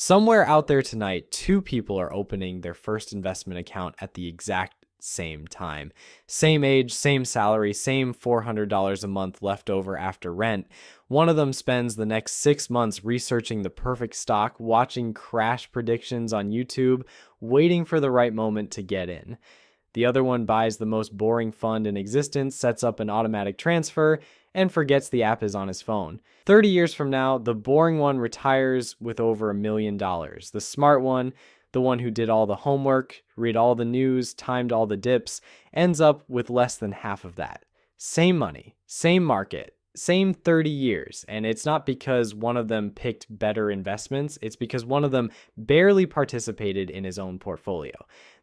Somewhere out there tonight, two people are opening their first investment account at the exact same time. Same age, same salary, same $400 a month left over after rent. One of them spends the next 6 months researching the perfect stock, watching crash predictions on YouTube, waiting for the right moment to get in. The other one buys the most boring fund in existence, sets up an automatic transfer, and forgets the app is on his phone. 30 years from now, the boring one retires with over $1 million. The smart one, the one who did all the homework, read all the news, timed all the dips, ends up with less than half of that. Same money, same market, same 30 years. And it's not because one of them picked better investments, it's because one of them barely participated in his own portfolio.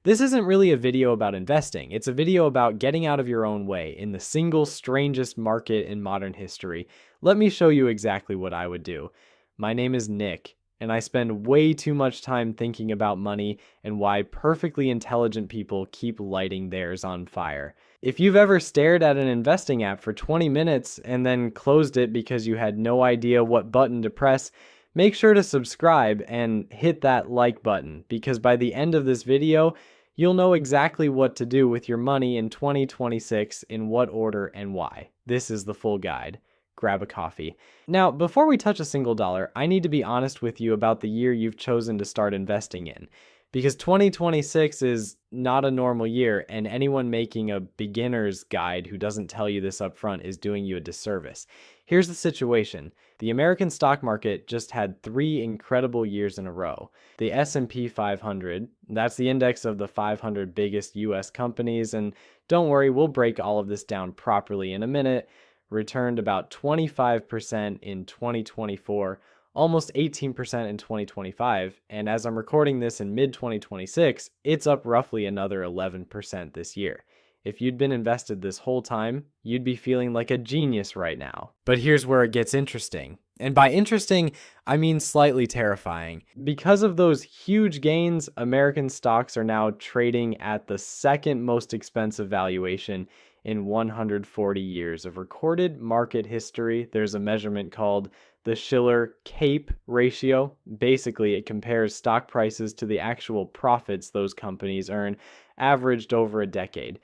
This isn't really a video about investing. It's a video about getting out of your own way in the single strangest market in modern history. Let me show you exactly what I would do. My name is Nick, and I spend way too much time thinking about money and why perfectly intelligent people keep lighting theirs on fire. If you've ever stared at an investing app for 20 minutes and then closed it because you had no idea what button to press, make sure to subscribe and hit that like button, because by the end of this video, you'll know exactly what to do with your money in 2026, in what order and why. This is the full guide. Grab a coffee. Now, before we touch a single dollar, I need to be honest with you about the year you've chosen to start investing in. Because 2026 is not a normal year, and anyone making a beginner's guide who doesn't tell you this up front is doing you a disservice. Here's the situation. The American stock market just had 3 incredible years in a row. The S&P 500, that's the index of the 500 biggest US companies, and don't worry, we'll break all of this down properly in a minute, returned about 25% in 2024, almost 18% in 2025, and as I'm recording this in mid-2026, it's up roughly another 11% this year. If you'd been invested this whole time, you'd be feeling like a genius right now. But here's where it gets interesting. And by interesting, I mean slightly terrifying. Because of those huge gains, American stocks are now trading at the second most expensive valuation in 140 years of recorded market history. There's a measurement called the Shiller-Cape ratio. Basically, it compares stock prices to the actual profits those companies earn, averaged over a decade.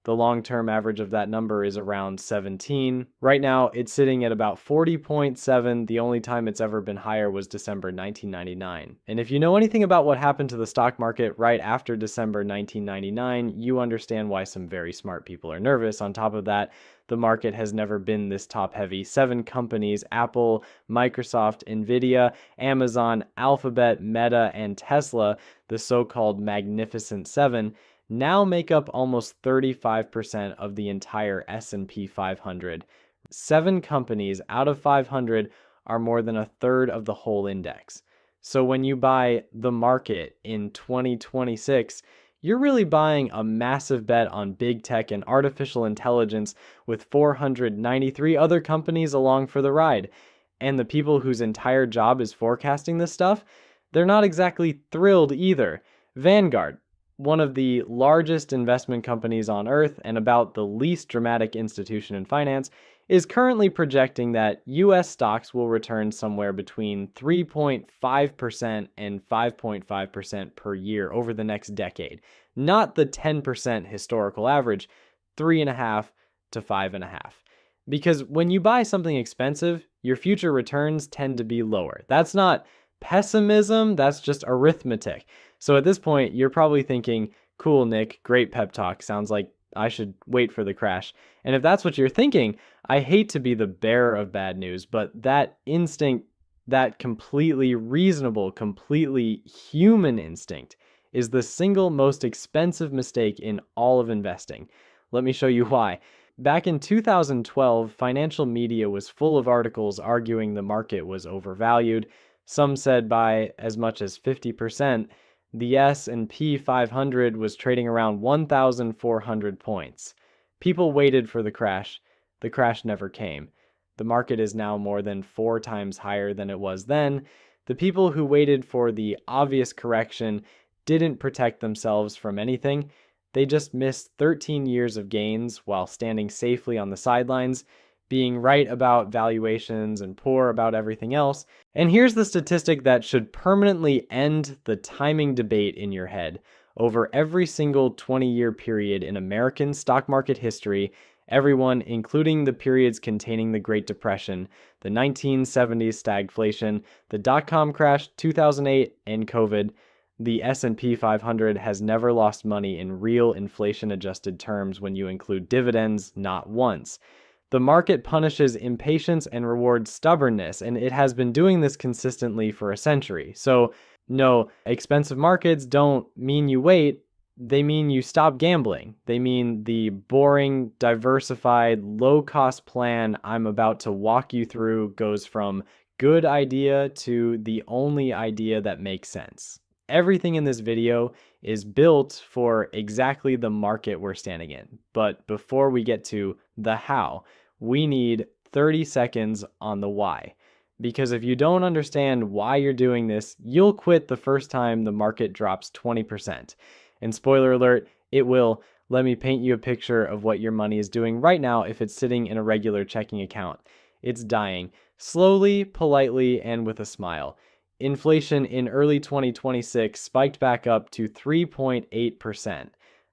The long-term average of that number is around 17. Right now, it's sitting at about 40.7. The only time it's ever been higher was December 1999. And if you know anything about what happened to the stock market right after December 1999, you understand why some very smart people are nervous. On top of that, the market has never been this top-heavy. 7 companies, Apple, Microsoft, Nvidia, Amazon, Alphabet, Meta, and Tesla, the so-called Magnificent Seven, now make up almost 35% of the entire S&P 500. 7 companies out of 500 are more than a third of the whole index. So when you buy the market in 2026, you're really buying a massive bet on big tech and artificial intelligence with 493 other companies along for the ride. And the people whose entire job is forecasting this stuff, they're not exactly thrilled either. Vanguard, one of the largest investment companies on earth and about the least dramatic institution in finance, is currently projecting that US stocks will return somewhere between 3.5% and 5.5% per year over the next decade. Not the 10% historical average, 3.5 to 5.5. Because when you buy something expensive, your future returns tend to be lower. That's not pessimism, that's just arithmetic. So at this point, you're probably thinking, cool, Nick, great pep talk. Sounds like I should wait for the crash. And if that's what you're thinking, I hate to be the bearer of bad news, but that instinct, that completely reasonable, completely human instinct, is the single most expensive mistake in all of investing. Let me show you why. Back in 2012, financial media was full of articles arguing the market was overvalued. Some said by as much as 50%. The S&P 500 was trading around 1,400 points. People waited for the crash. The crash never came. The market is now more than 4 times higher than it was then. The people who waited for the obvious correction didn't protect themselves from anything. They just missed 13 years of gains while standing safely on the sidelines. being right about valuations and poor about everything else. And here's the statistic that should permanently end the timing debate in your head. Over every single 20-year period in American stock market history, everyone, including the periods containing the Great Depression, the 1970s stagflation, the dot-com crash, 2008, and COVID, the S&P 500 has never lost money in real inflation-adjusted terms when you include dividends, not once. The market punishes impatience and rewards stubbornness, and it has been doing this consistently for a century. So, no, expensive markets don't mean you wait. They mean you stop gambling. They mean the boring, diversified, low-cost plan I'm about to walk you through goes from good idea to the only idea that makes sense. Everything in this video is built for exactly the market we're standing in. But before we get to the how, we need 30 seconds on the why. Because if you don't understand why you're doing this, you'll quit the first time the market drops 20%. And spoiler alert, it will. Let me paint you a picture of what your money is doing right now if it's sitting in a regular checking account. It's dying, slowly, politely, and with a smile. Inflation in early 2026 spiked back up to 3.8%,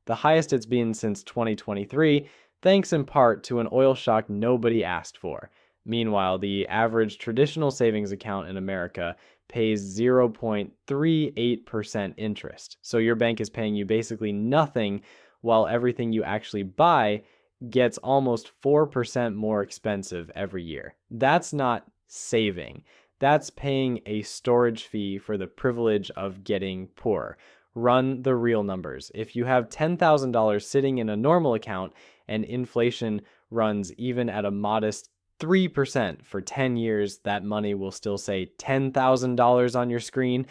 the highest it's been since 2023, thanks in part to an oil shock nobody asked for. Meanwhile, the average traditional savings account in America pays 0.38% interest. So your bank is paying you basically nothing, while everything you actually buy gets almost 4% more expensive every year. That's not saving. That's paying a storage fee for the privilege of getting poor. Run the real numbers. If you have $10,000 sitting in a normal account and inflation runs even at a modest 3% for 10 years, that money will still say $10,000 on your screen,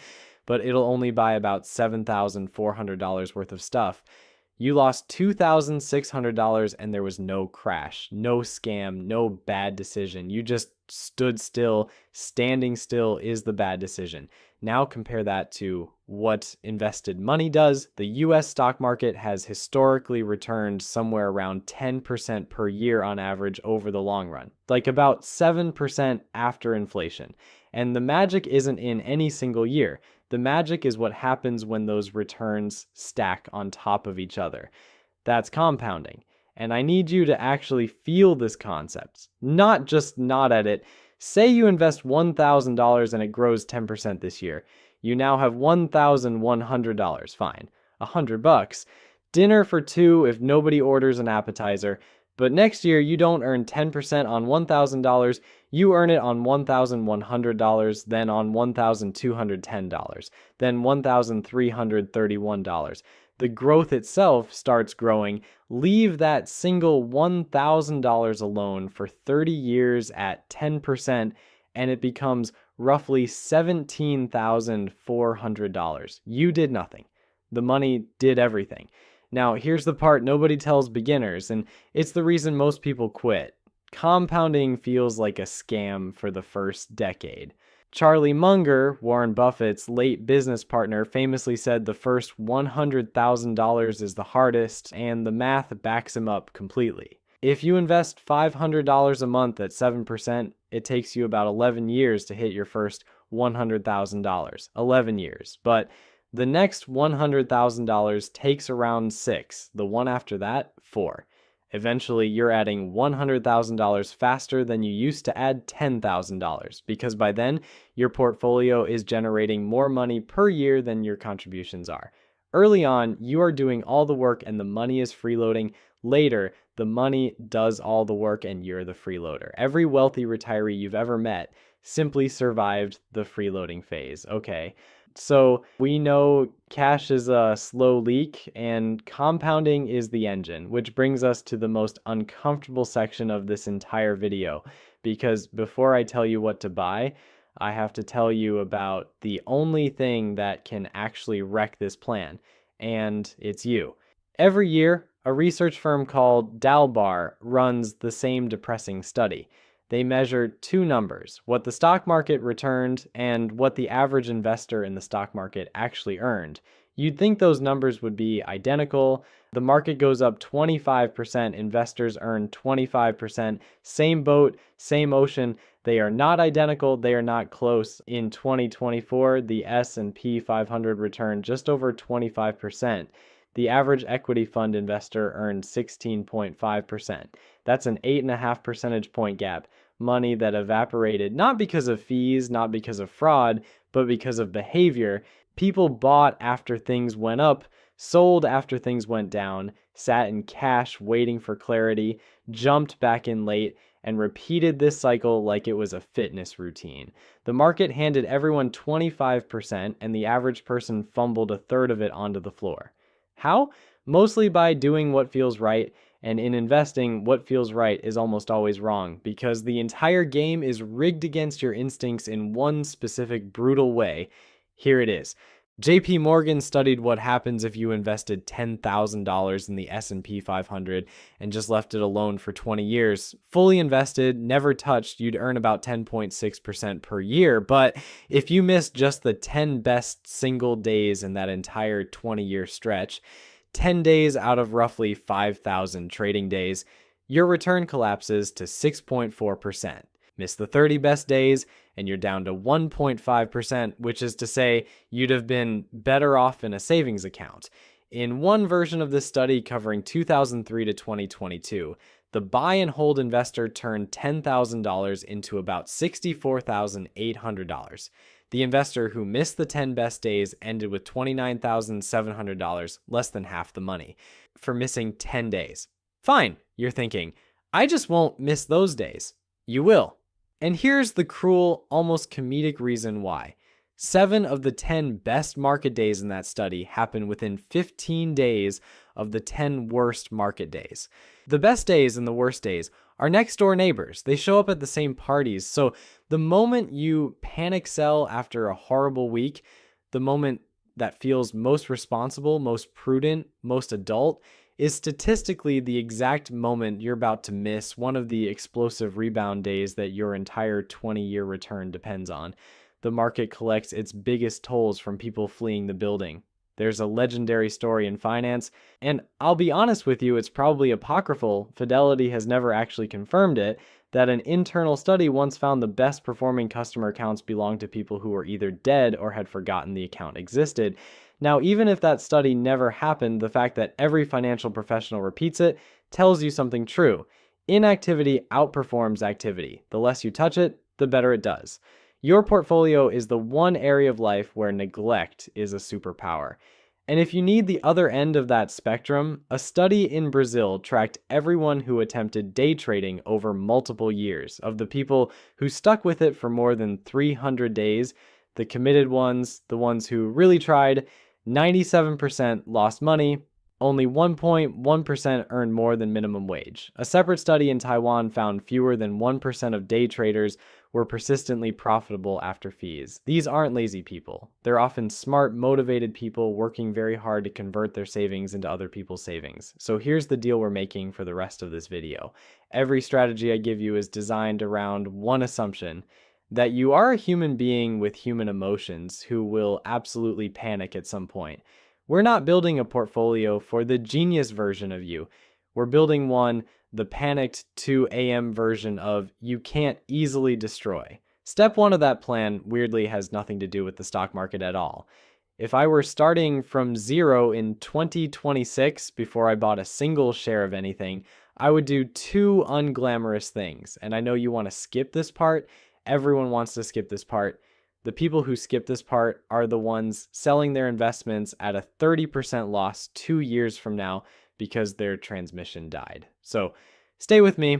but it'll only buy about $7,400 worth of stuff. You lost $2,600 and there was no crash, no scam, no bad decision. You just stood still. Standing still is the bad decision. Now compare that to what invested money does. The US stock market has historically returned somewhere around 10% per year on average over the long run, like about 7% after inflation. And the magic isn't in any single year. The magic is what happens when those returns stack on top of each other. That's compounding. And I need you to actually feel this concept, not just nod at it. Say you invest $1,000 and it grows 10% this year. You now have $1,100. Fine. $100. Dinner for two if nobody orders an appetizer. But next year, you don't earn 10% on $1,000. You earn it on $1,100, then on $1,210, then $1,331. The growth itself starts growing. Leave that single $1,000 alone for 30 years at 10%, and it becomes roughly $17,400. You did nothing. The money did everything. Now, here's the part nobody tells beginners, and it's the reason most people quit. Compounding feels like a scam for the first decade. Charlie Munger, Warren Buffett's late business partner, famously said the first $100,000 is the hardest, and the math backs him up completely. If you invest $500 a month at 7%, it takes you about 11 years to hit your first $100,000. 11 years. But the next $100,000 takes around 6. The one after that, 4. Eventually, you're adding $100,000 faster than you used to add $10,000 because by then, your portfolio is generating more money per year than your contributions are. Early on, you are doing all the work and the money is freeloading. Later, the money does all the work and you're the freeloader. Every wealthy retiree you've ever met simply survived the freeloading phase. Okay. So we know cash is a slow leak and compounding is the engine, which brings us to the most uncomfortable section of this entire video. Because before I tell you what to buy, I have to tell you about the only thing that can actually wreck this plan, and it's you. Every year, a research firm called Dalbar runs the same depressing study. They measured two numbers, what the stock market returned and what the average investor in the stock market actually earned. You'd think those numbers would be identical. The market goes up 25%, investors earn 25%. Same boat, same ocean. They are not identical, they are not close. In 2024, the S&P 500 returned just over 25%. The average equity fund investor earned 16.5%. That's an 8.5 percentage point gap. Money that evaporated not because of fees, not because of fraud, but because of behavior. People bought after things went up, sold after things went down, sat in cash waiting for clarity, jumped back in late, and repeated this cycle like it was a fitness routine. The market handed everyone 25%, and the average person fumbled a third of it onto the floor. How? Mostly by doing what feels right, and in investing, what feels right is almost always wrong, because the entire game is rigged against your instincts in one specific brutal way. Here it is. JP Morgan studied what happens if you invested $10,000 in the S&P 500 and just left it alone for 20 years. Fully invested, never touched, you'd earn about 10.6% per year. But if you missed just the 10 best single days in that entire 20-year stretch, 10 days out of roughly 5,000 trading days, your return collapses to 6.4%. Miss the 30 best days, and you're down to 1.5%, which is to say you'd have been better off in a savings account. In one version of this study covering 2003 to 2022, the buy and hold investor turned $10,000 into about $64,800. The investor who missed the 10 best days ended with $29,700, less than half the money, for missing 10 days. Fine, you're thinking, I just won't miss those days. You will. And here's the cruel, almost comedic reason why. 7 of the 10 best market days in that study happened within 15 days of the 10 worst market days. The best days and the worst days are next door neighbors. They show up at the same parties. So the moment you panic sell after a horrible week, the moment that feels most responsible, most prudent, most adult, is statistically the exact moment you're about to miss one of the explosive rebound days that your entire 20-year return depends on. The market collects its biggest tolls from people fleeing the building. There's a legendary story in finance, and I'll be honest with you, it's probably apocryphal. Fidelity has never actually confirmed it, that an internal study once found the best performing customer accounts belonged to people who were either dead or had forgotten the account existed. Now, even if that study never happened, the fact that every financial professional repeats it tells you something true. Inactivity outperforms activity. The less you touch it, the better it does. Your portfolio is the one area of life where neglect is a superpower. And if you need the other end of that spectrum, a study in Brazil tracked everyone who attempted day trading over multiple years. Of the people who stuck with it for more than 300 days, the committed ones, the ones who really tried, 97% lost money, only 1.1% earned more than minimum wage. A separate study in Taiwan found fewer than 1% of day traders were persistently profitable after fees. These aren't lazy people. They're often smart, motivated people working very hard to convert their savings into other people's savings. So here's the deal we're making for the rest of this video. Every strategy I give you is designed around one assumption: that you are a human being with human emotions who will absolutely panic at some point. We're not building a portfolio for the genius version of you. We're building one, the panicked 2 a.m. version of you can't easily destroy. Step 1 of that plan weirdly has nothing to do with the stock market at all. If I were starting from zero in 2026 before I bought a single share of anything, I would do 2 unglamorous things. And I know you want to skip this part. Everyone wants to skip this part. The people who skip this part are the ones selling their investments at a 30% loss 2 years from now because their transmission died. So stay with me.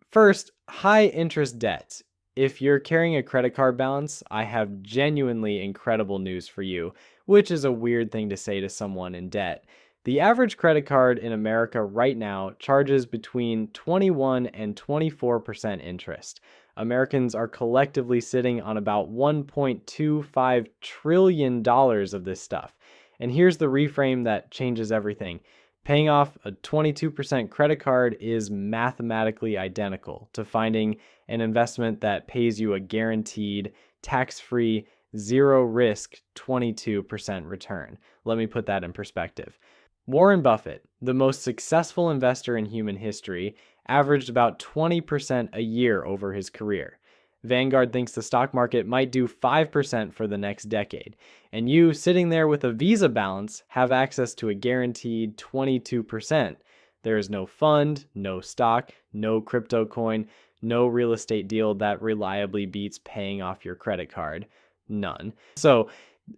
First, high interest debt. If you're carrying a credit card balance, I have genuinely incredible news for you, which is a weird thing to say to someone in debt. The average credit card in America right now charges between 21 and 24% interest. Americans are collectively sitting on about $1.25 trillion of this stuff. And here's the reframe that changes everything. Paying off a 22% credit card is mathematically identical to finding an investment that pays you a guaranteed, tax-free, zero risk 22% return. Let me put that in perspective. Warren Buffett, the most successful investor in human history, averaged about 20% a year over his career. Vanguard thinks the stock market might do 5% for the next decade, and you, sitting there with a Visa balance, have access to a guaranteed 22%. There is no fund, no stock, no crypto coin, no real estate deal that reliably beats paying off your credit card. None. So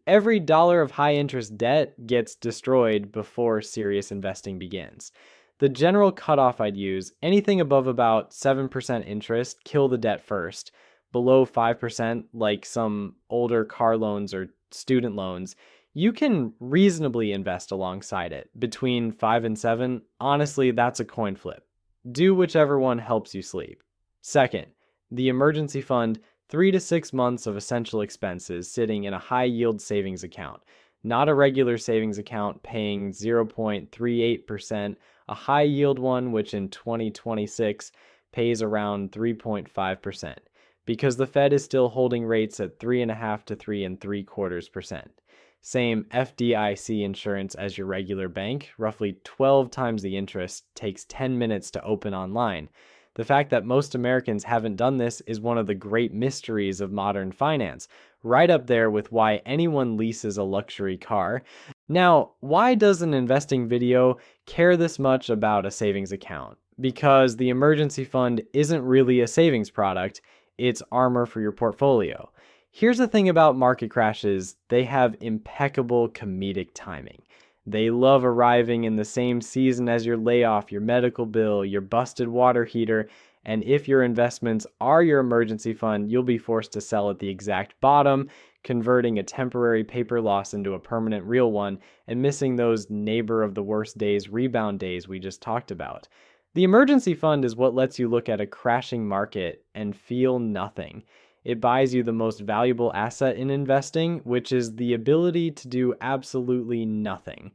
every dollar of high interest debt gets destroyed before serious investing begins. The general cutoff I'd use, anything above about 7% interest, kill the debt first. Below 5%, like some older car loans or student loans, you can reasonably invest alongside it. Between 5 and 7, honestly, that's a coin flip. Do whichever one helps you sleep. Second, the emergency fund, 3 to 6 months of essential expenses sitting in a high yield savings account. Not a regular savings account paying 0.38%, a high yield one which in 2026 pays around 3.5%. Because the Fed is still holding rates at 3.5 to 3.75%. Same FDIC insurance as your regular bank, roughly 12 times the interest, takes 10 minutes to open online. The fact that most Americans haven't done this is one of the great mysteries of modern finance, right up there with why anyone leases a luxury car. Now, why does an investing video care this much about a savings account? Because the emergency fund isn't really a savings product. It's armor for your portfolio. Here's the thing about market crashes, they have impeccable comedic timing. They love arriving in the same season as your layoff, your medical bill, your busted water heater, and if your investments are your emergency fund, you'll be forced to sell at the exact bottom, converting a temporary paper loss into a permanent real one, and missing those neighbor of the worst days, rebound days we just talked about. The emergency fund is what lets you look at a crashing market and feel nothing. It buys you the most valuable asset in investing, which is the ability to do absolutely nothing.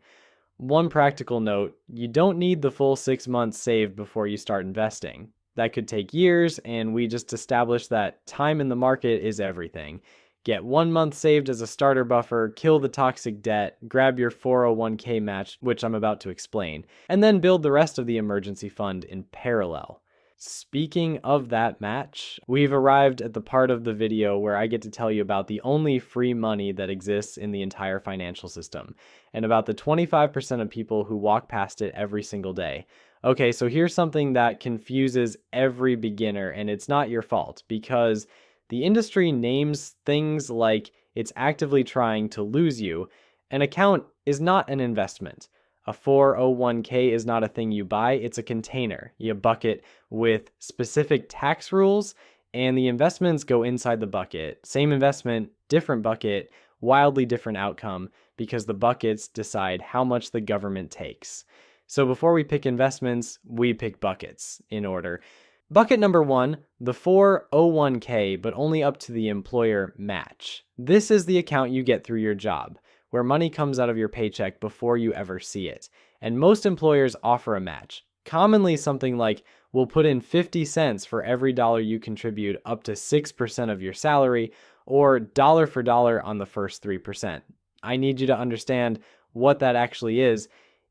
One practical note, you don't need the full 6 months saved before you start investing. That could take years, and we just established that time in the market is everything. Get 1 month saved as a starter buffer, kill the toxic debt, grab your 401k match, which I'm about to explain, and then build the rest of the emergency fund in parallel. Speaking of that match, we've arrived at the part of the video where I get to tell you about the only free money that exists in the entire financial system, and about the 25% of people who walk past it every single day. Okay, so here's something that confuses every beginner, and it's not your fault, because the industry names things like it's actively trying to lose you. An account is not an investment. A 401k is not a thing you buy, it's a container. You bucket with specific tax rules, and the investments go inside the bucket. Same investment, different bucket, wildly different outcome, because the buckets decide how much the government takes. So before we pick investments, we pick buckets in order. Bucket number 1, the 401k, but only up to the employer match. This is the account you get through your job, where money comes out of your paycheck before you ever see it. And most employers offer a match. Commonly something like, we'll put in 50 cents for every dollar you contribute up to 6% of your salary, or dollar for dollar on the first 3%. I need you to understand what that actually is.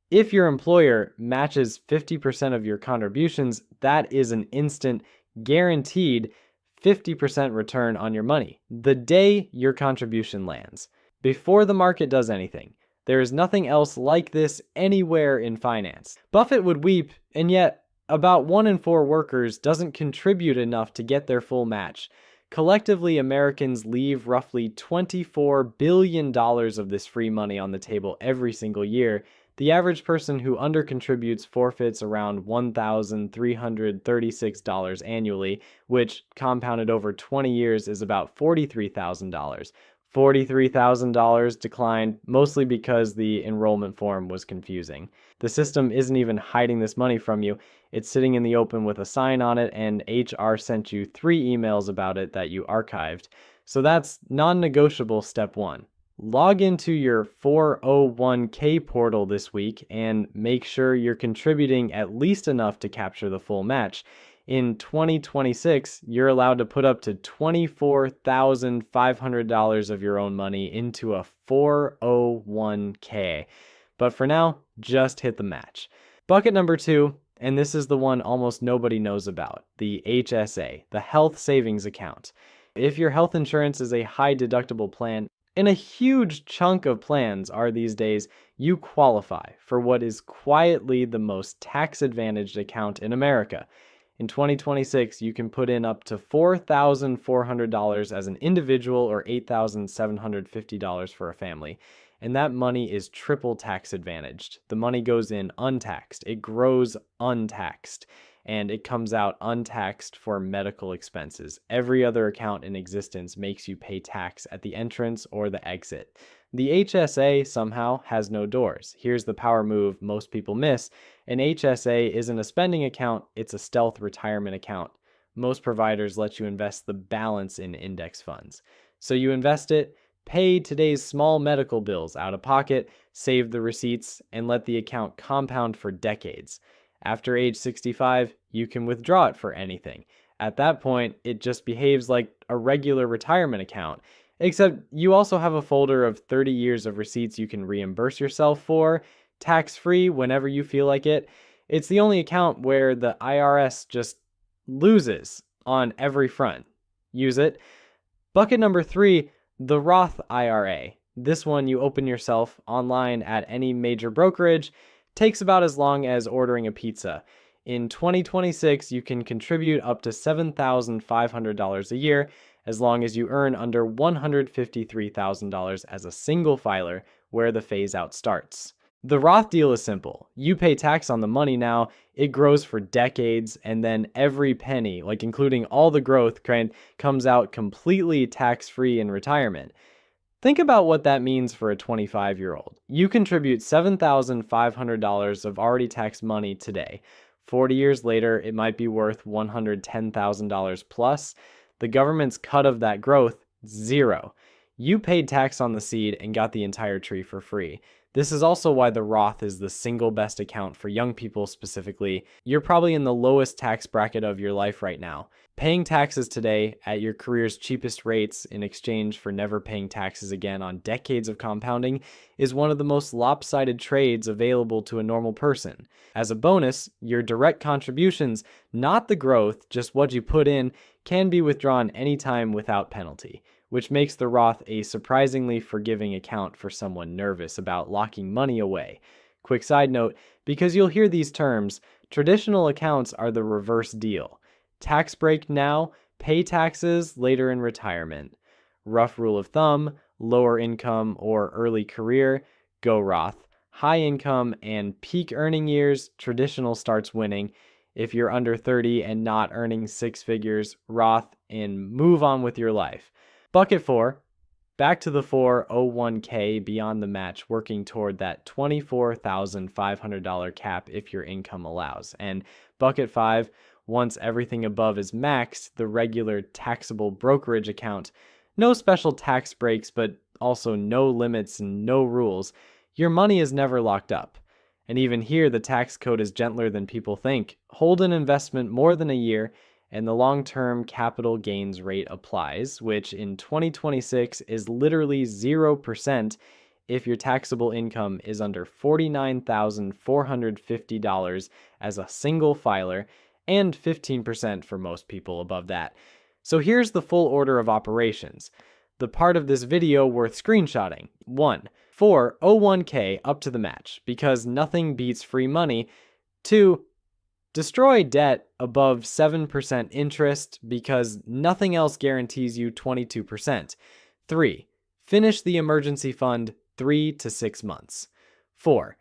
If your employer matches 50% of your contributions, that is an instant, guaranteed 50% return on your money the day your contribution lands, before the market does anything. There is nothing else like this anywhere in finance. Buffett would weep, and yet about 1 in 4 workers doesn't contribute enough to get their full match. Collectively, Americans leave roughly $24 billion of this free money on the table every single year. The average person who undercontributes forfeits around $1,336 annually, which compounded over 20 years is about $43,000. $43,000 declined mostly because the enrollment form was confusing. The system isn't even hiding this money from you. It's sitting in the open with a sign on it, and HR sent you 3 emails about it that you archived. So that's non-negotiable step 1. Log into your 401k portal this week and make sure you're contributing at least enough to capture the full match. In 2026, you're allowed to put up to $24,500 of your own money into a 401k. But for now, just hit the match. Bucket number 2, and this is the one almost nobody knows about, the HSA, the health savings account. If your health insurance is a high deductible plan, and a huge chunk of plans are these days, you qualify for what is quietly the most tax-advantaged account in America. In 2026, you can put in up to $4,400 as an individual or $8,750 for a family. And that money is triple tax advantaged. The money goes in untaxed. It grows untaxed. And it comes out untaxed for medical expenses. Every other account in existence makes you pay tax at the entrance or the exit. The HSA somehow has no doors. Here's the power move most people miss. An HSA isn't a spending account, it's a stealth retirement account. Most providers let you invest the balance in index funds. So you invest it, pay today's small medical bills out of pocket, save the receipts, and let the account compound for decades. After age 65, you can withdraw it for anything. At that point, it just behaves like a regular retirement account, except you also have a folder of 30 years of receipts you can reimburse yourself for, tax-free whenever you feel like it. It's the only account where the IRS just loses on every front. Use it. Bucket number 3, the Roth IRA. This one you open yourself online at any major brokerage. Takes about as long as ordering a pizza. In 2026, you can contribute up to $7,500 a year as long as you earn under $153,000 as a single filer, where the phase out starts. The Roth deal is simple. You pay tax on the money now, it grows for decades, and then every penny, like including all the growth, comes out completely tax-free in retirement. Think about what that means for a 25-year-old. You contribute $7,500 of already taxed money today. 40 years later, it might be worth $110,000 plus. The government's cut of that growth, zero. You paid tax on the seed and got the entire tree for free. This is also why the Roth is the single best account for young people specifically. You're probably in the lowest tax bracket of your life right now. Paying taxes today at your career's cheapest rates in exchange for never paying taxes again on decades of compounding is one of the most lopsided trades available to a normal person. As a bonus, your direct contributions, not the growth, just what you put in, can be withdrawn anytime without penalty, which makes the Roth a surprisingly forgiving account for someone nervous about locking money away. Quick side note, because you'll hear these terms, traditional accounts are the reverse deal. Tax break now, pay taxes later in retirement. Rough rule of thumb, lower income or early career, go Roth. High income and peak earning years, traditional starts winning. If you're under 30 and not earning six figures, Roth, and move on with your life. Bucket 4, back to the 401k beyond the match, working toward that $24,500 cap if your income allows. And bucket 5, once everything above is maxed, the regular taxable brokerage account. No special tax breaks, but also no limits and no rules. Your money is never locked up. And even here, the tax code is gentler than people think. Hold an investment more than a year, and the long-term capital gains rate applies, which in 2026 is literally 0% if your taxable income is under $49,450 as a single filer, and 15% for most people above that. So here's the full order of operations. The part of this video worth screenshotting. 1. 401k up to the match, because nothing beats free money. 2. Destroy debt above 7% interest, because nothing else guarantees you 22%. 3. Finish the emergency fund 3 to 6 months. 4.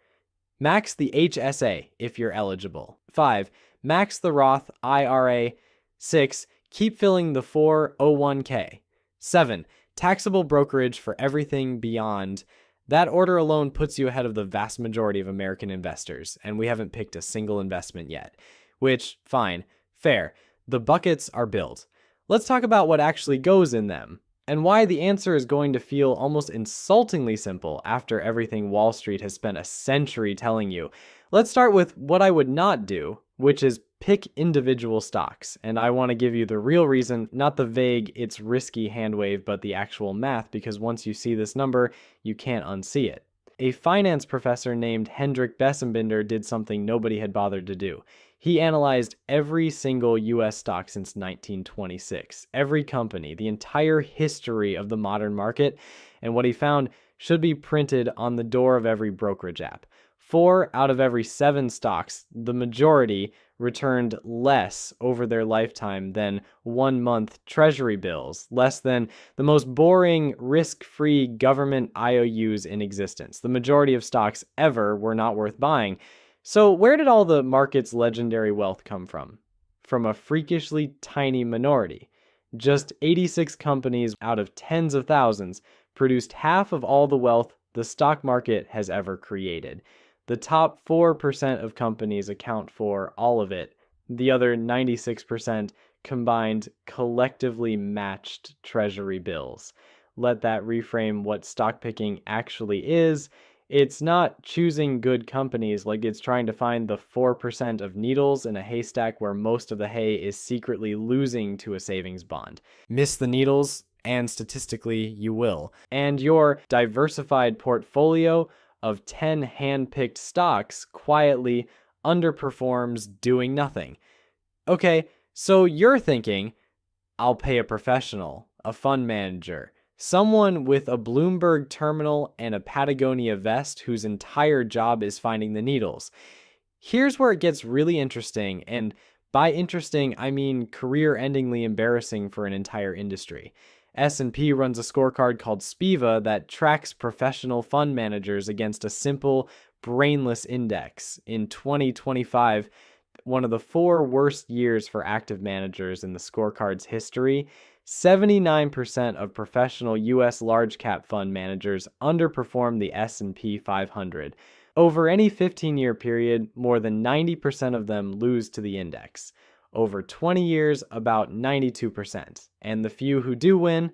Max the HSA if you're eligible. 5. Max the Roth IRA. 6. Keep filling the 401k. 7. Taxable brokerage for everything beyond. That order alone puts you ahead of the vast majority of American investors, and we haven't picked a single investment yet. Which, fine, fair. The buckets are built. Let's talk about what actually goes in them. And why the answer is going to feel almost insultingly simple after everything Wall Street has spent a century telling you. Let's start with what I would not do, which is pick individual stocks. And I want to give you the real reason, not the vague, it's risky hand wave, but the actual math, because once you see this number, you can't unsee it. A finance professor named Hendrik Bessembinder did something nobody had bothered to do. He analyzed every single US stock since 1926, every company, the entire history of the modern market, and what he found should be printed on the door of every brokerage app. 4 out of every 7 stocks, the majority, returned less over their lifetime than 1-month treasury bills, less than the most boring, risk-free government IOUs in existence. The majority of stocks ever were not worth buying. So where did all the market's legendary wealth come from? From a freakishly tiny minority. Just 86 companies out of tens of thousands produced half of all the wealth the stock market has ever created. The top 4% of companies account for all of it. The other 96% combined collectively matched treasury bills. Let that reframe what stock picking actually is. It's not choosing good companies like it's trying to find the 4% of needles in a haystack where most of the hay is secretly losing to a savings bond. Miss the needles, and statistically you will. And your diversified portfolio of 10 hand-picked stocks quietly underperforms doing nothing. Okay, so you're thinking, I'll pay a professional, a fund manager, someone with a Bloomberg terminal and a Patagonia vest whose entire job is finding the needles. Here's where it gets really interesting, and by interesting, I mean career-endingly embarrassing for an entire industry. S&P runs a scorecard called SPIVA that tracks professional fund managers against a simple, brainless index. In 2025, one of the 4 worst years for active managers in the scorecard's history, 79% of professional U.S. large-cap fund managers underperformed the S&P 500. Over any 15-year period, more than 90% of them lose to the index. Over 20 years, about 92%. And the few who do win,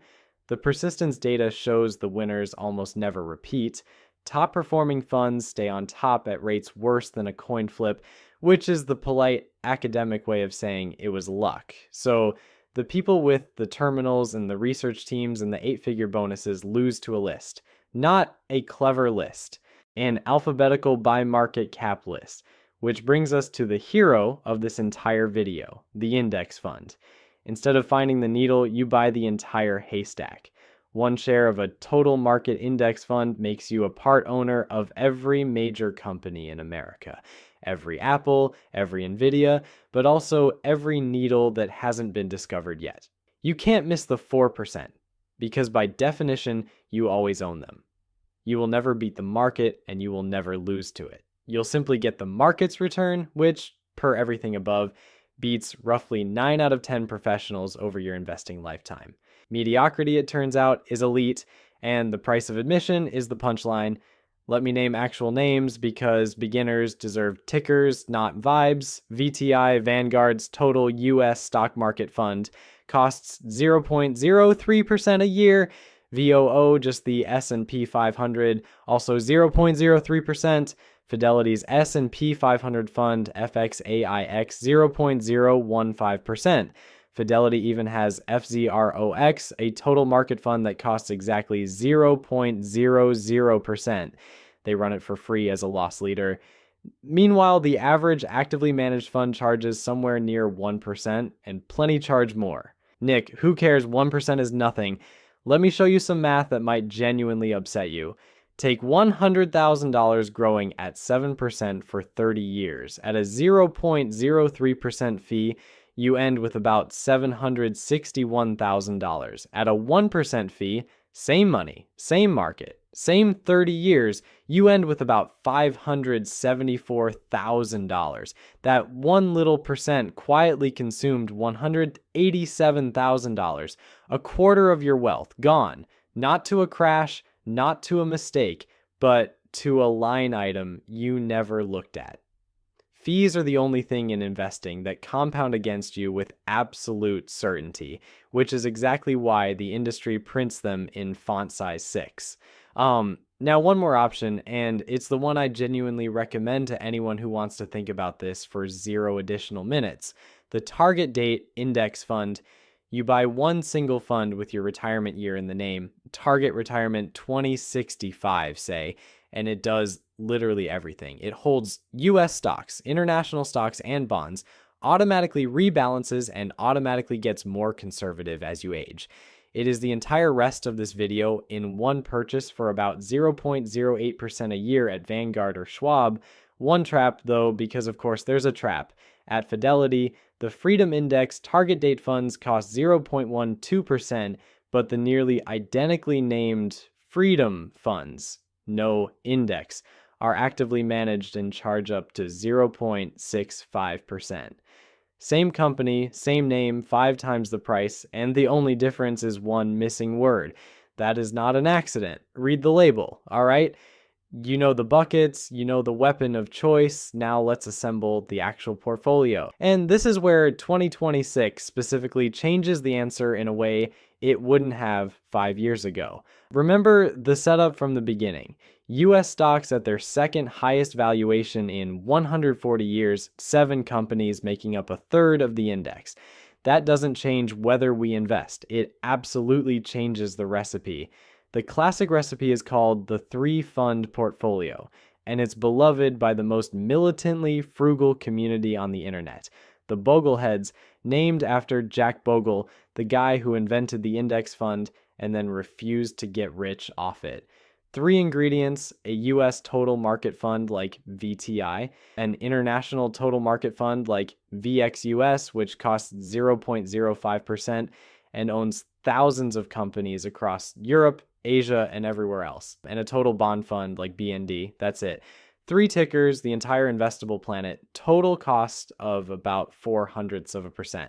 the persistence data shows the winners almost never repeat. Top-performing funds stay on top at rates worse than a coin flip, which is the polite academic way of saying it was luck. So the people with the terminals and the research teams and the 8-figure bonuses lose to a list. Not a clever list. An alphabetical by market cap list. Which brings us to the hero of this entire video, the index fund. Instead of finding the needle, you buy the entire haystack. One share of a total market index fund makes you a part owner of every major company in America. Every Apple, every Nvidia, but also every needle that hasn't been discovered yet. You can't miss the 4%, because by definition, you always own them. You will never beat the market, and you will never lose to it. You'll simply get the market's return, which, per everything above, beats roughly 9 out of 10 professionals over your investing lifetime. Mediocrity, it turns out, is elite, and the price of admission is the punchline. Let me name actual names because beginners deserve tickers, not vibes. VTI, Vanguard's total US stock market fund, costs 0.03% a year. VOO, just the S&P 500, also 0.03%. Fidelity's S&P 500 fund, FXAIX, 0.015%. Fidelity even has FZROX, a total market fund that costs exactly 0.00%. They run it for free as a loss leader. Meanwhile, the average actively managed fund charges somewhere near 1%, and plenty charge more. Nick, who cares? 1% is nothing. Let me show you some math that might genuinely upset you. Take $100,000 growing at 7% for 30 years. At a 0.03% fee, you end with about $761,000. At a 1% fee, same money, same market, same 30 years, you end with about $574,000. That one little percent quietly consumed $187,000, a quarter of your wealth, gone. Not to a crash, not to a mistake, but to a line item you never looked at. Fees are the only thing in investing that compound against you with absolute certainty, which is exactly why the industry prints them in font size 6. Now, one more option, and it's the one I genuinely recommend to anyone who wants to think about this for 0 additional minutes. The target date index fund. You buy one single fund with your retirement year in the name, target retirement 2065, say, and it does literally everything. It holds US stocks, international stocks, and bonds, automatically rebalances, and automatically gets more conservative as you age. It is the entire rest of this video in one purchase for about 0.08% a year at Vanguard or Schwab. One trap, though, because of course there's a trap. At Fidelity, the Freedom Index target date funds cost 0.12%, but the nearly identically named Freedom funds, no index, are actively managed and charge up to 0.65%. Same company, same name, 5 times the price, and the only difference is one missing word. That is not an accident. Read the label, all right? You know the buckets, you know the weapon of choice. Now let's assemble the actual portfolio. And this is where 2026 specifically changes the answer in a way it wouldn't have 5 years ago. Remember the setup from the beginning. US stocks at their second highest valuation in 140 years, 7 companies making up a third of the index. That doesn't change whether we invest. It absolutely changes the recipe. The classic recipe is called the 3-fund portfolio, and it's beloved by the most militantly frugal community on the internet. The Bogleheads, named after Jack Bogle, the guy who invented the index fund and then refused to get rich off it. 3 ingredients: a US total market fund like VTI, an international total market fund like VXUS, which costs 0.05% and owns thousands of companies across Europe, Asia, and everywhere else, and a total bond fund like BND. That's it. 3 tickers, the entire investable planet, total cost of about 0.04%.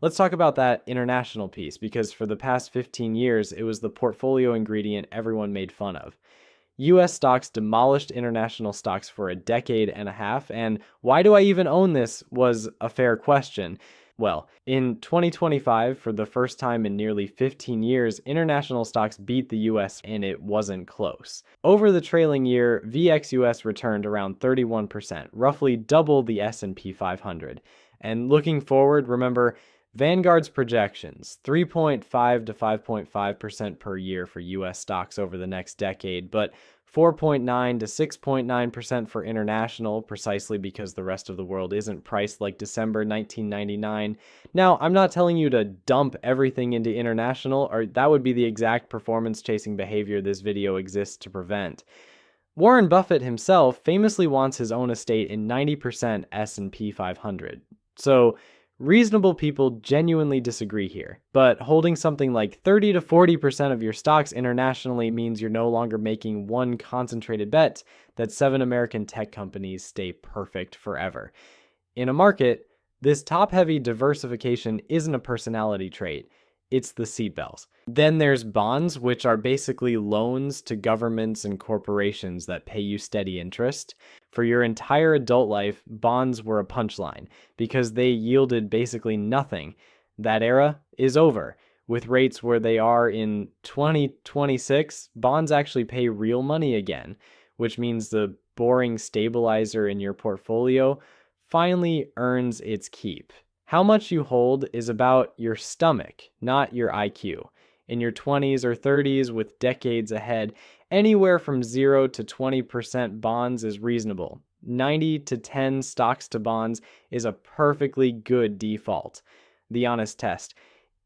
Let's talk about that international piece, because for the past 15 years, it was the portfolio ingredient everyone made fun of. US stocks demolished international stocks for a decade and a half, and why do I even own this was a fair question. Well, in 2025, for the first time in nearly 15 years, international stocks beat the US, and it wasn't close. Over the trailing year, VXUS returned around 31%, roughly double the S&P 500. And looking forward, remember, Vanguard's projections, 3.5 to 5.5% per year for US stocks over the next decade, but 4.9 to 6.9% for international, precisely because the rest of the world isn't priced like December 1999. Now, I'm not telling you to dump everything into international, or that would be the exact performance-chasing behavior this video exists to prevent. Warren Buffett himself famously wants his own estate in 90% S&P 500. So, reasonable people genuinely disagree here, but holding something like 30 to 40% of your stocks internationally means you're no longer making one concentrated bet that 7 American tech companies stay perfect forever. In a market, this top-heavy diversification isn't a personality trait. It's the seatbelts. Then there's bonds, which are basically loans to governments and corporations that pay you steady interest. For your entire adult life, bonds were a punchline because they yielded basically nothing. That era is over. With rates where they are in 2026, bonds actually pay real money again, which means the boring stabilizer in your portfolio finally earns its keep. How much you hold is about your stomach, not your IQ. In your 20s or 30s with decades ahead, anywhere from 0 to 20% bonds is reasonable. 90 to 10 stocks to bonds is a perfectly good default. The honest test.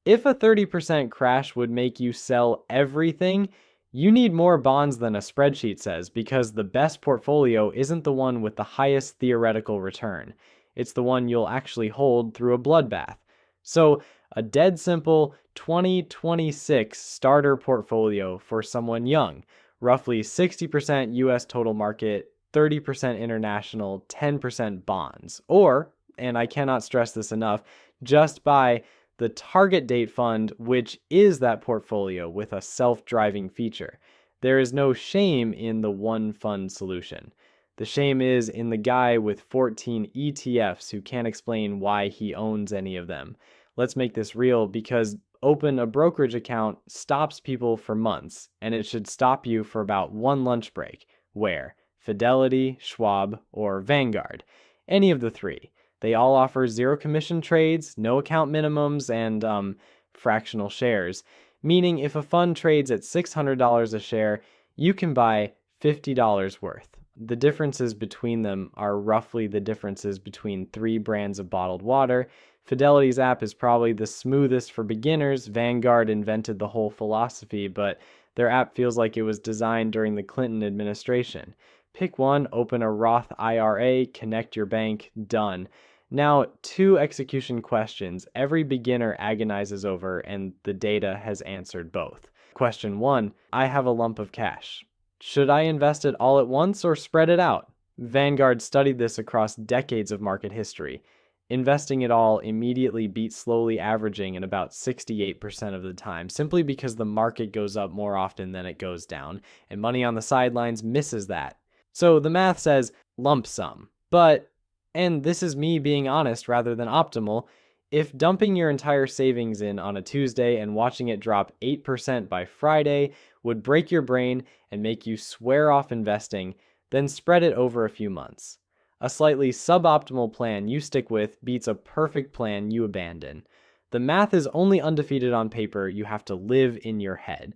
If a 30% crash would make you sell everything, you need more bonds than a spreadsheet says, because the best portfolio isn't the one with the highest theoretical return. It's the one you'll actually hold through a bloodbath. So, a dead simple 2026 starter portfolio for someone young. Roughly 60% US total market, 30% international, 10% bonds. Or, and I cannot stress this enough, just buy the target date fund, which is that portfolio with a self-driving feature. There is no shame in the one fund solution. The shame is in the guy with 14 ETFs who can't explain why he owns any of them. Let's make this real, because open a brokerage account stops people for months, and it should stop you for about one lunch break. Where? Fidelity, Schwab, or Vanguard. Any of the three. They all offer zero commission trades, no account minimums, and fractional shares. Meaning if a fund trades at $600 a share, you can buy $50 worth. The differences between them are roughly the differences between 3 brands of bottled water. Fidelity's app is probably the smoothest for beginners. Vanguard invented the whole philosophy, but their app feels like it was designed during the Clinton administration. Pick one, open a Roth IRA, connect your bank, done. Now, 2 execution questions every beginner agonizes over, and the data has answered both. Question 1, I have a lump of cash. Should I invest it all at once or spread it out? Vanguard studied this across decades of market history. Investing it all immediately beats slowly averaging in about 68% of the time, simply because the market goes up more often than it goes down, and money on the sidelines misses that. So the math says lump sum. But, and this is me being honest rather than optimal, if dumping your entire savings in on a Tuesday and watching it drop 8% by Friday would break your brain and make you swear off investing, then spread it over a few months. A slightly suboptimal plan you stick with beats a perfect plan you abandon. The math is only undefeated on paper, you have to live in your head.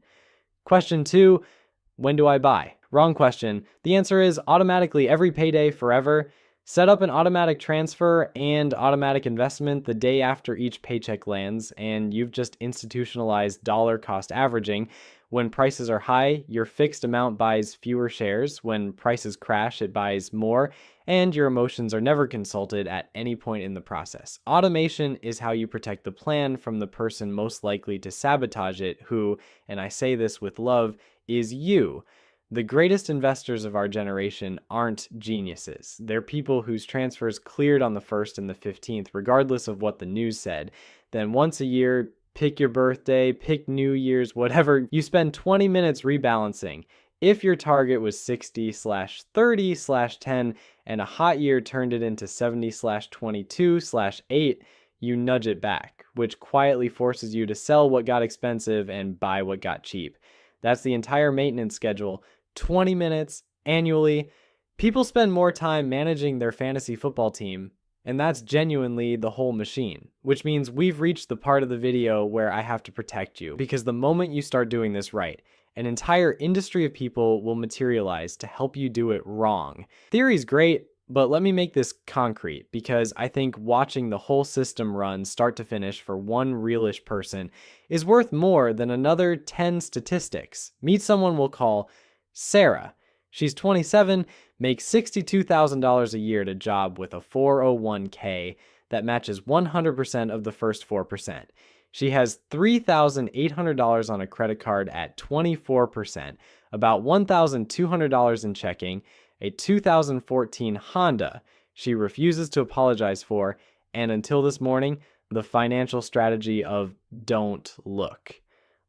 Question 2, when do I buy? Wrong question. The answer is automatically every payday forever. Set up an automatic transfer and automatic investment the day after each paycheck lands, and you've just institutionalized dollar cost averaging. When prices are high, your fixed amount buys fewer shares. When prices crash, it buys more, and your emotions are never consulted at any point in the process. Automation is how you protect the plan from the person most likely to sabotage it, who, and I say this with love, is you. The greatest investors of our generation aren't geniuses. They're people whose transfers cleared on the 1st and the 15th, regardless of what the news said. Then once a year, pick your birthday, pick New Year's, whatever, you spend 20 minutes rebalancing. If your target was 60/30/10 and a hot year turned it into 70/22/8, you nudge it back, which quietly forces you to sell what got expensive and buy what got cheap. That's the entire maintenance schedule. 20 minutes annually. People spend more time managing their fantasy football team, and that's genuinely the whole machine, which means we've reached the part of the video where I have to protect you, because the moment you start doing this right, an entire industry of people will materialize to help you do it wrong. Theory's great, but let me make this concrete, because I think watching the whole system run start to finish for one realish person is worth more than another 10 statistics. Meet someone we'll call Sarah. She's 27, makes $62,000 a year at a job with a 401k that matches 100% of the first 4%. She has $3,800 on a credit card at 24%, about $1,200 in checking, a 2014 Honda she refuses to apologize for, and until this morning, the financial strategy of don't look.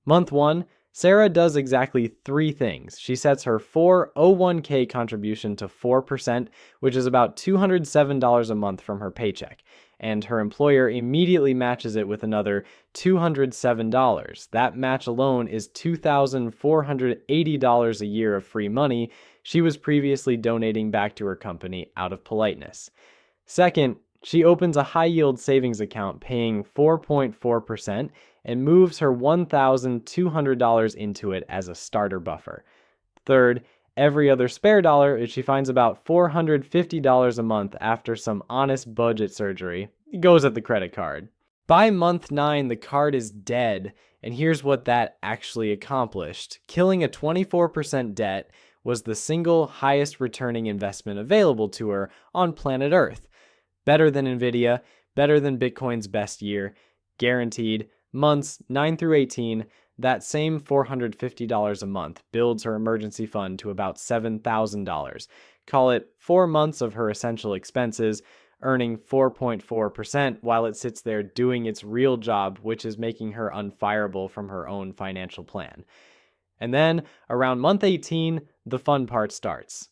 Month 1, Sarah does exactly 3 things. She sets her 401k contribution to 4%, which is about $207 a month from her paycheck, and her employer immediately matches it with another $207. That match alone is $2,480 a year of free money she was previously donating back to her company out of politeness. Second, she opens a high-yield savings account paying 4.4% and moves her $1,200 into it as a starter buffer. Third, every other spare dollar she finds about $450 a month after some honest budget surgery goes at the credit card. By month 9, the card is dead, and here's what that actually accomplished. Killing a 24% debt was the single highest returning investment available to her on planet Earth. Better than Nvidia, better than Bitcoin's best year, guaranteed. Months 9 through 18, that same $450 a month builds her emergency fund to about $7,000. Call it 4 months of her essential expenses, earning 4.4% while it sits there doing its real job, which is making her unfireable from her own financial plan. And then, around month 18, the fun part starts.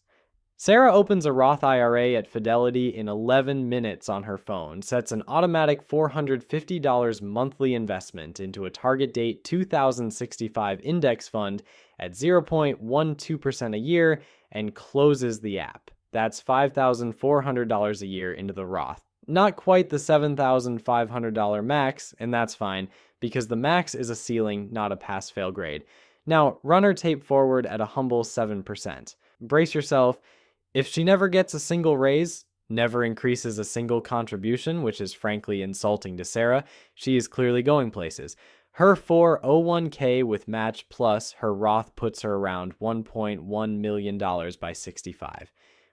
Sarah opens a Roth IRA at Fidelity in 11 minutes on her phone, sets an automatic $450 monthly investment into a target date 2065 index fund at 0.12% a year, and closes the app. That's $5,400 a year into the Roth. Not quite the $7,500 max, and that's fine, because the max is a ceiling, not a pass-fail grade. Now, run her tape forward at a humble 7%. Brace yourself. If she never gets a single raise, never increases a single contribution, which is frankly insulting to Sarah, she is clearly going places. Her 401k with match plus her Roth puts her around $1.1 million by 65.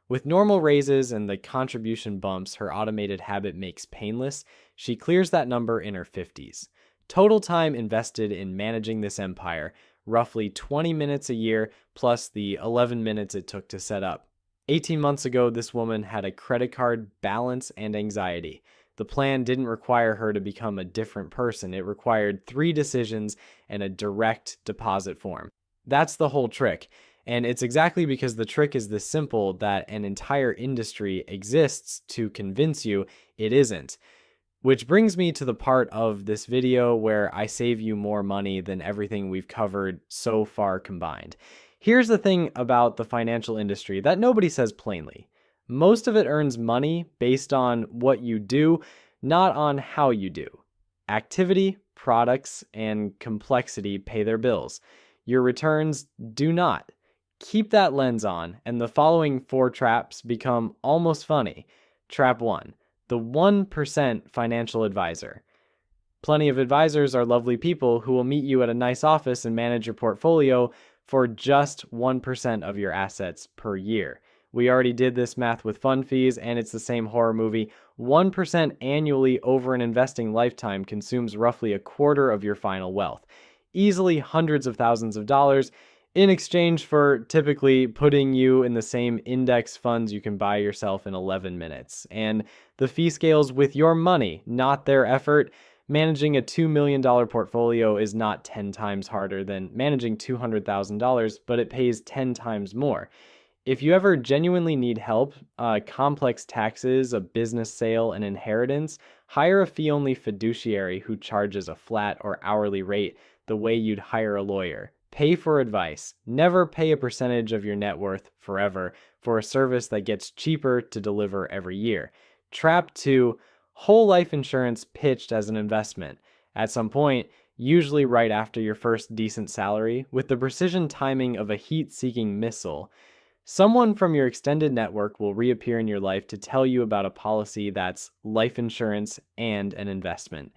With normal raises and the contribution bumps her automated habit makes painless, she clears that number in her 50s. Total time invested in managing this empire, roughly 20 minutes a year plus the 11 minutes it took to set up. 18 months ago, this woman had a credit card balance and anxiety. The plan didn't require her to become a different person. It required 3 decisions and a direct deposit form. That's the whole trick. And it's exactly because the trick is this simple that an entire industry exists to convince you it isn't. Which brings me to the part of this video where I save you more money than everything we've covered so far combined. Here's the thing about the financial industry that nobody says plainly. Most of it earns money based on what you do, not on how you do. Activity, products, and complexity pay their bills. Your returns do not. Keep that lens on, and the following 4 traps become almost funny. Trap 1. The 1% financial advisor. Plenty of advisors are lovely people who will meet you at a nice office and manage your portfolio for just 1% of your assets per year. We already did this math with fund fees, and it's the same horror movie. 1% annually over an investing lifetime consumes roughly a quarter of your final wealth. Easily hundreds of thousands of dollars in exchange for typically putting you in the same index funds you can buy yourself in 11 minutes. And the fee scales with your money, not their effort. Managing a $2 million portfolio is not 10 times harder than managing $200,000, but it pays 10 times more. If you ever genuinely need help, complex taxes, a business sale, an inheritance, hire a fee-only fiduciary who charges a flat or hourly rate the way you'd hire a lawyer. Pay for advice. Never pay a percentage of your net worth forever for a service that gets cheaper to deliver every year. Trap 2. Whole life insurance pitched as an investment. At some point, usually right after your first decent salary, with the precision timing of a heat-seeking missile, someone from your extended network will reappear in your life to tell you about a policy that's life insurance and an investment.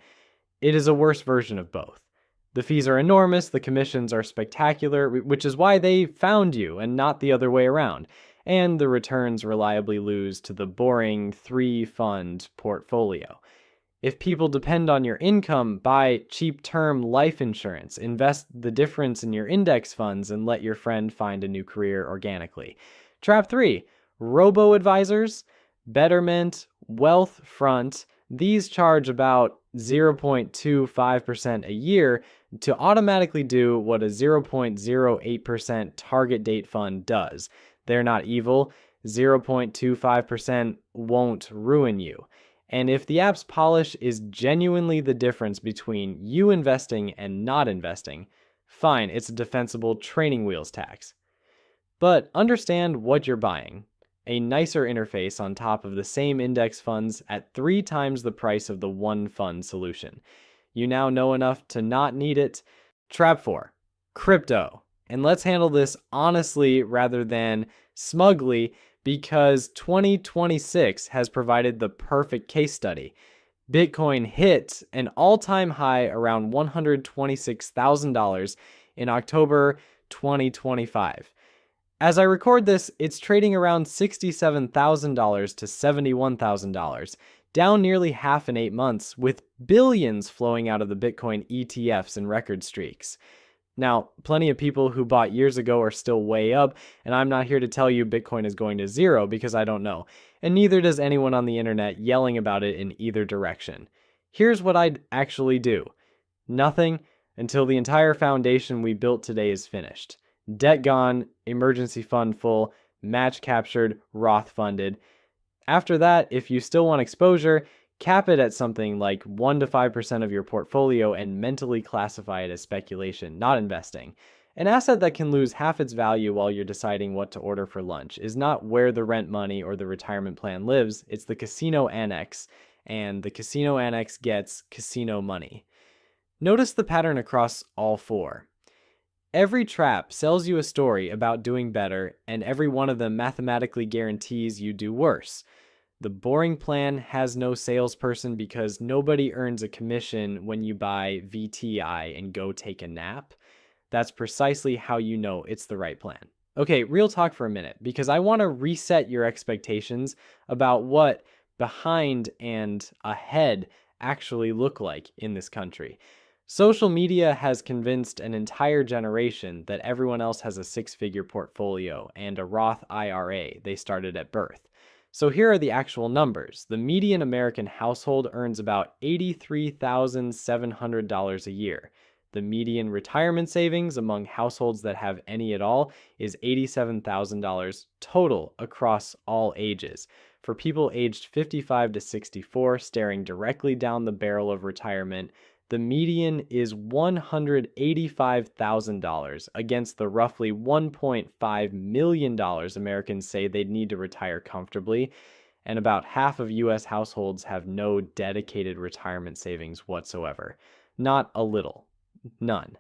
It is a worse version of both. The fees are enormous, the commissions are spectacular, which is why they found you and not the other way around. And the returns reliably lose to the boring 3-fund portfolio. If people depend on your income, buy cheap-term life insurance, invest the difference in your index funds, and let your friend find a new career organically. Trap 3. Robo-advisors, Betterment, Wealthfront. These charge about 0.25% a year to automatically do what a 0.08% target date fund does. They're not evil. 0.25% won't ruin you. And if the app's polish is genuinely the difference between you investing and not investing, fine, it's a defensible training wheels tax. But understand what you're buying. A nicer interface on top of the same index funds at 3 times the price of the one fund solution. You now know enough to not need it. Trap 4. Crypto. And let's handle this honestly rather than smugly, because 2026 has provided the perfect case study. Bitcoin hit an all-time high around $126,000 in October 2025. As I record this, it's trading around $67,000 to $71,000, down nearly half in 8 months, with billions flowing out of the Bitcoin ETFs in record streaks. Now, plenty of people who bought years ago are still way up, and I'm not here to tell you Bitcoin is going to zero because I don't know, and neither does anyone on the internet yelling about it in either direction. Here's what I'd actually do. Nothing until the entire foundation we built today is finished. Debt gone, emergency fund full, match captured, Roth funded. After that, if you still want exposure, cap it at something like 1 to 5% of your portfolio and mentally classify it as speculation, not investing. An asset that can lose half its value while you're deciding what to order for lunch is not where the rent money or the retirement plan lives, it's the casino annex, and the casino annex gets casino money. Notice the pattern across all four. Every trap sells you a story about doing better, and every one of them mathematically guarantees you do worse. The boring plan has no salesperson because nobody earns a commission when you buy VTI and go take a nap. That's precisely how you know it's the right plan. Okay, real talk for a minute, because I want to reset your expectations about what behind and ahead actually look like in this country. Social media has convinced an entire generation that everyone else has a six-figure portfolio and a Roth IRA they started at birth. So here are the actual numbers. The median American household earns about $83,700 a year. The median retirement savings among households that have any at all is $87,000 total across all ages. For people aged 55 to 64 staring directly down the barrel of retirement, the median is $185,000 against the roughly $1.5 million Americans say they'd need to retire comfortably, and about half of US households have no dedicated retirement savings whatsoever. Not a little. None.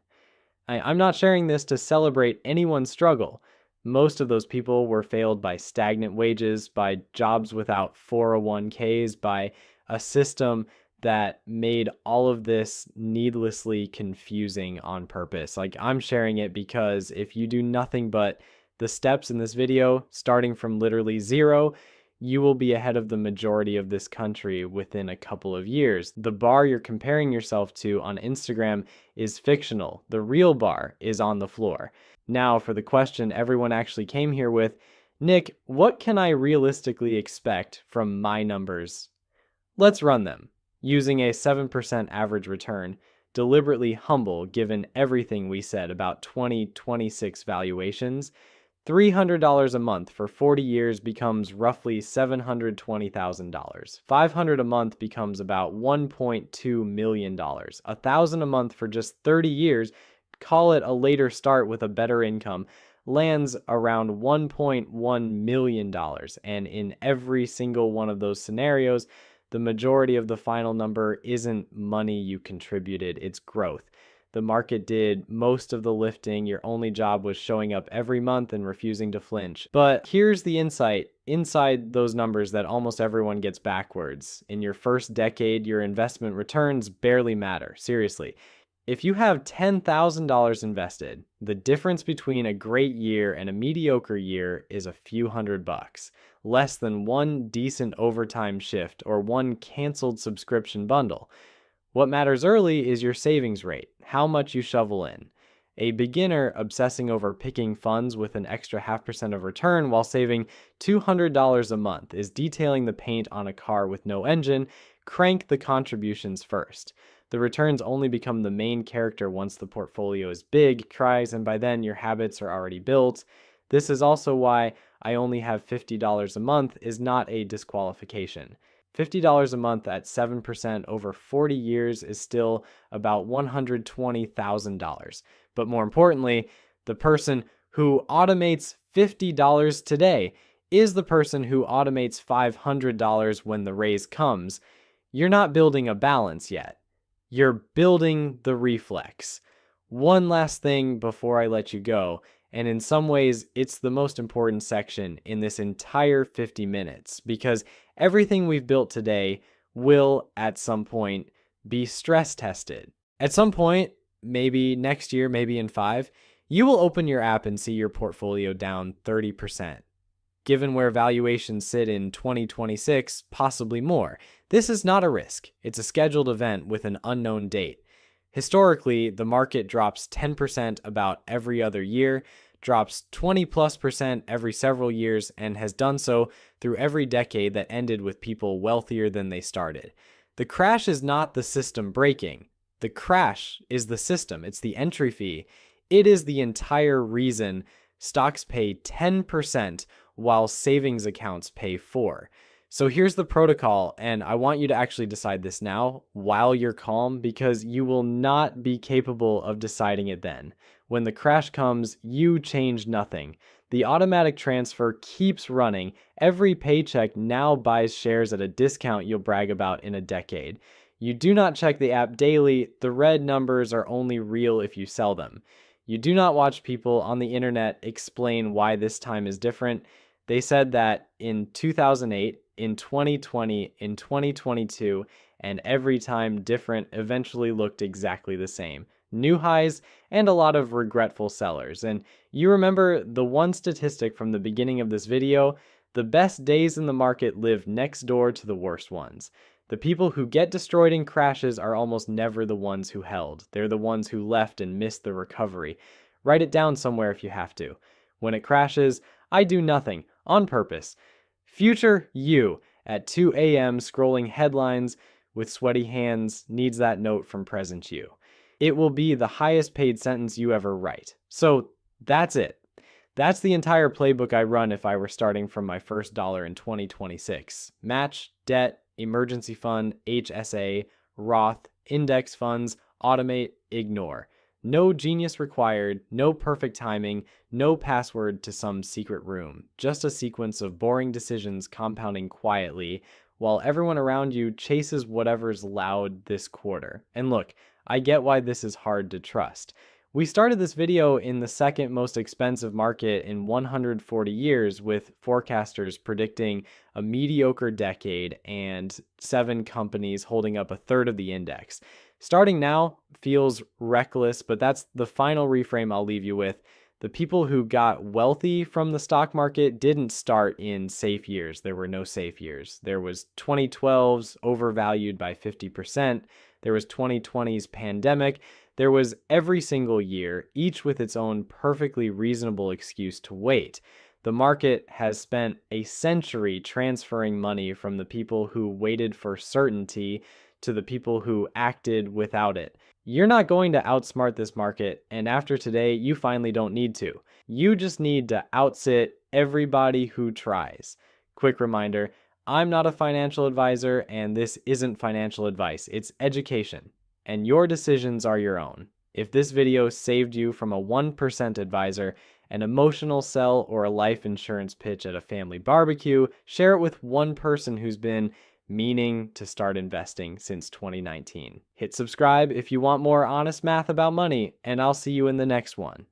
I'm not sharing this to celebrate anyone's struggle. Most of those people were failed by stagnant wages, by jobs without 401ks, by a system that made all of this needlessly confusing on purpose. Like, I'm sharing it because if you do nothing but the steps in this video, starting from literally zero, you will be ahead of the majority of this country within a couple of years. The bar you're comparing yourself to on Instagram is fictional. The real bar is on the floor. Now, for the question everyone actually came here with, Nick, what can I realistically expect from my numbers? Let's run them. Using a 7% average return, deliberately humble given everything we said about 2026 valuations, $300 a month for 40 years becomes roughly $720,000. $500 a month becomes about $1.2 million. $1,000 a month for just 30 years, call it a later start with a better income, lands around $1.1 million. And in every single one of those scenarios, the majority of the final number isn't money you contributed, it's growth. The market did most of the lifting. Your only job was showing up every month and refusing to flinch. But here's the insight inside those numbers that almost everyone gets backwards. In your first decade, your investment returns barely matter. Seriously. If you have $10,000 invested, the difference between a great year and a mediocre year is a few $100, less than one decent overtime shift or one canceled subscription bundle. What matters early is your savings rate, how much you shovel in. A beginner obsessing over picking funds with an extra 0.5% of return while saving $200 a month is detailing the paint on a car with no engine. Crank the contributions first. The returns only become the main character once the portfolio is big, cries, and by then your habits are already built. This is also why I only have $50 a month is not a disqualification. $50 a month at 7% over 40 years is still about $120,000. But more importantly, the person who automates $50 today is the person who automates $500 when the raise comes. You're not building a balance yet. You're building the reflex. One last thing before I let you go, and in some ways, it's the most important section in this entire 50 minutes, because everything we've built today will, at some point, be stress tested. At some point, maybe next year, maybe in 5, you will open your app and see your portfolio down 30%. Given where valuations sit in 2026, possibly more. This is not a risk. It's a scheduled event with an unknown date. Historically, the market drops 10% about every other year, drops 20+% every several years, and has done so through every decade that ended with people wealthier than they started. The crash is not the system breaking. The crash is the system. It's the entry fee. It is the entire reason stocks pay 10% while savings accounts pay 4. So here's the protocol, and I want you to actually decide this now while you're calm, because you will not be capable of deciding it then. When the crash comes, you change nothing. The automatic transfer keeps running. Every paycheck now buys shares at a discount you'll brag about in a decade. You do not check the app daily. The red numbers are only real if you sell them. You do not watch people on the internet explain why this time is different. They said that in 2008, in 2020, in 2022, and every time different eventually looked exactly the same. New highs and a lot of regretful sellers. And you remember the one statistic from the beginning of this video: the best days in the market live next door to the worst ones. The people who get destroyed in crashes are almost never the ones who held. They're the ones who left and missed the recovery. Write it down somewhere if you have to. When it crashes, I do nothing on purpose. Future you at 2 a.m. scrolling headlines with sweaty hands needs that note from present you. It will be the highest paid sentence you ever write. So that's it. That's the entire playbook I run if I were starting from my first dollar in 2026. Match, debt, emergency fund, HSA, Roth, index funds, automate, ignore. No genius required, no perfect timing, no password to some secret room. Just a sequence of boring decisions compounding quietly while everyone around you chases whatever's loud this quarter. And look, I get why this is hard to trust. We started this video in the second most expensive market in 140 years, with forecasters predicting a mediocre decade and 7 companies holding up a third of the index. Starting now feels reckless, but that's the final reframe I'll leave you with. The people who got wealthy from the stock market didn't start in safe years. There were no safe years. There was 2012's overvalued by 50%. There was 2020's pandemic. There was every single year, each with its own perfectly reasonable excuse to wait. The market has spent a century transferring money from the people who waited for certainty to the people who acted without it. You're not going to outsmart this market, and after today, you finally don't need to. You just need to outsit everybody who tries. Quick reminder, I'm not a financial advisor, and this isn't financial advice. It's education, and your decisions are your own. If this video saved you from a 1% advisor, an emotional sell, or a life insurance pitch at a family barbecue, share it with one person who's been meaning to start investing since 2019. Hit subscribe if you want more honest math about money, and I'll see you in the next one.